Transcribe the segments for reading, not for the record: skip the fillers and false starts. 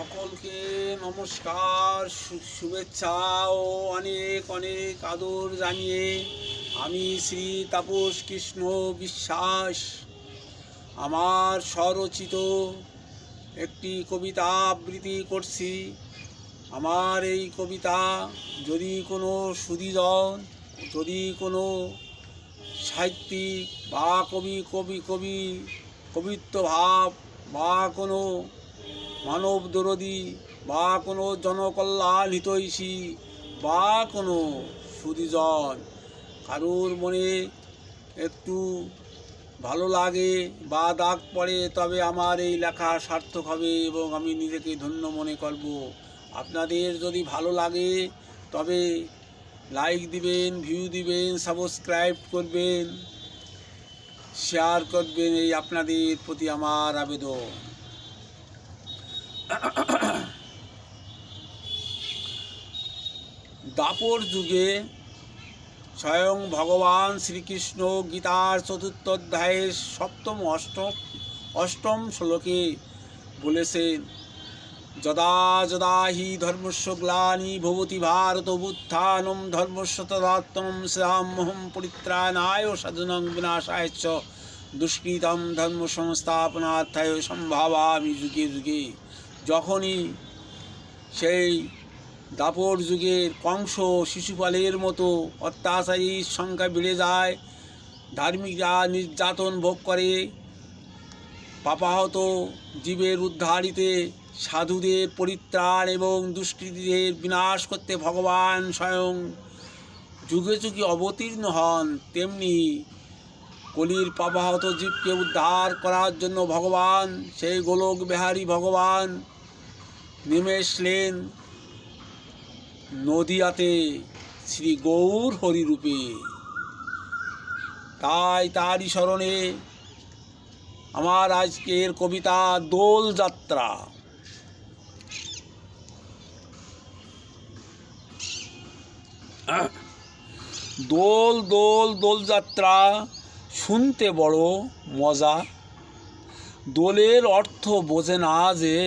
সকলকে নমস্কার, শুভেচ্ছা ও অনেক অনেক আদর জানিয়ে আমি শ্রী তাপস কৃষ্ণ বিশ্বাস আমার স্বরচিত একটি কবিতা আবৃত্তি করছি। আমার এই কবিতা যদি কোনো সুধীজন, যদি কোনো সাহিত্যিক বা কবিত্ব ভাব বা কোনো মানব দরদী বা কোনো জনকল্যাণ হিতৈষী বা কোনো সুধীজন কারোর মনে একটু ভালো লাগে বা দাগ পড়ে, তবে আমার এই লেখা সার্থক হবে এবং আমি নিজেকে ধন্য মনে করব। আপনাদের যদি ভালো লাগে তবে লাইক দিবেন, ভিউ দিবেন, সাবস্ক্রাইব করবেন, শেয়ার করবেন, এই আপনাদের প্রতি আমার আবেদন। দাপর যুগে স্বয়ং ভগবান শ্রীকৃষ্ণ গীতার চতুর্থ অধ্যায়ের অষ্টম শ্লোকে বলেছেন, যদা যদা হি ধর্মস্য গ্লানি ভবতি ভারত অভ্যুত্থানম ধর্মস্য তদাত্মনম স্যামহং পরিত্রাণায় সাধুনাং বিনাশায় চ দুষ্কৃতম ধর্ম সংস্থাপনার্থায় সম্ভাবামি যুগে যুগে। যখনই সেই দাপর যুগের কংস শিশুপালের মতো অত্যাচারীর সংখ্যা বেড়ে যায়, ধার্মিকরা নির্যাতন ভোগ করে, পাপাহত জীবের উদ্ধারিতে সাধুদের পরিত্রাণ এবং দুষ্কৃতীদের বিনাশ করতে ভগবান স্বয়ং যুগে যুগে অবতীর্ণ হন, তেমনি কলির পাপাহত জীবকে উদ্ধার করার জন্য ভগবান, সেই গোলক বিহারী ভগবান নেমে এসলেন নদিয়াতে শ্রী গৌর হরিরূপে। তাই তারই স্মরণে আমার আজকের কবিতা দোল যাত্রা। দোল দোল দোলযাত্রা শুনতে বড় মজা, দোলের অর্থ বোঝে না যে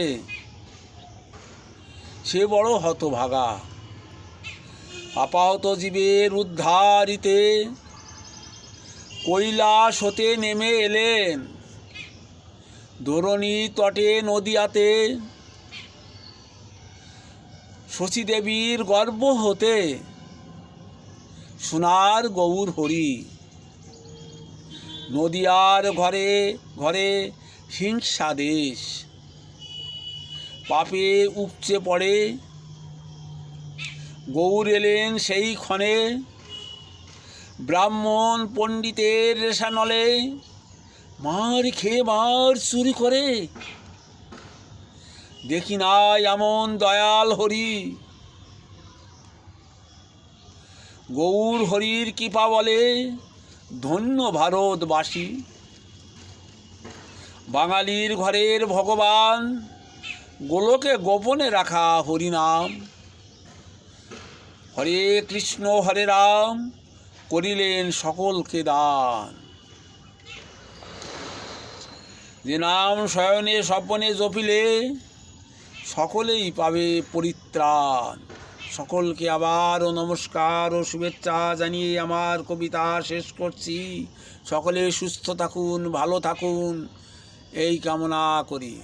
সে বড় হতভাগা। আপাহত জীবের উদ্ধারিতে কৈলাস হতে নেমে এলেন ধরণী তটে নদিয়াতে, শচীদেবীর গর্ভ হতে সোনার গৌর হরি। নদিয়ার ঘরে ঘরে হিংসা দেশ, পাপে উপচে পড়ে গৌর এলেন সেই ক্ষণে, ব্রাহ্মণ পণ্ডিতের রেশানলে মার খেয়ে মার চুরি করে, দেখি না এমন দয়াল হরি। গৌর হরির কৃপা বলে ধন্য ভারতবাসী, বাঙালির ঘরের ভগবান গোলকে গোপনে রাখা হরিনাম। হরে কৃষ্ণ হরে রাম করিলেন সকলকে দান, যে নাম শয়নে স্বপনে জপিলে সকলেই পাবে পরিত্রাণ। সকলকে আবারও নমস্কার ও শুভেচ্ছা জানিয়ে আমার কবিতা শেষ করছি। সকলে সুস্থ থাকুন, ভালো থাকুন, এই কামনা করি।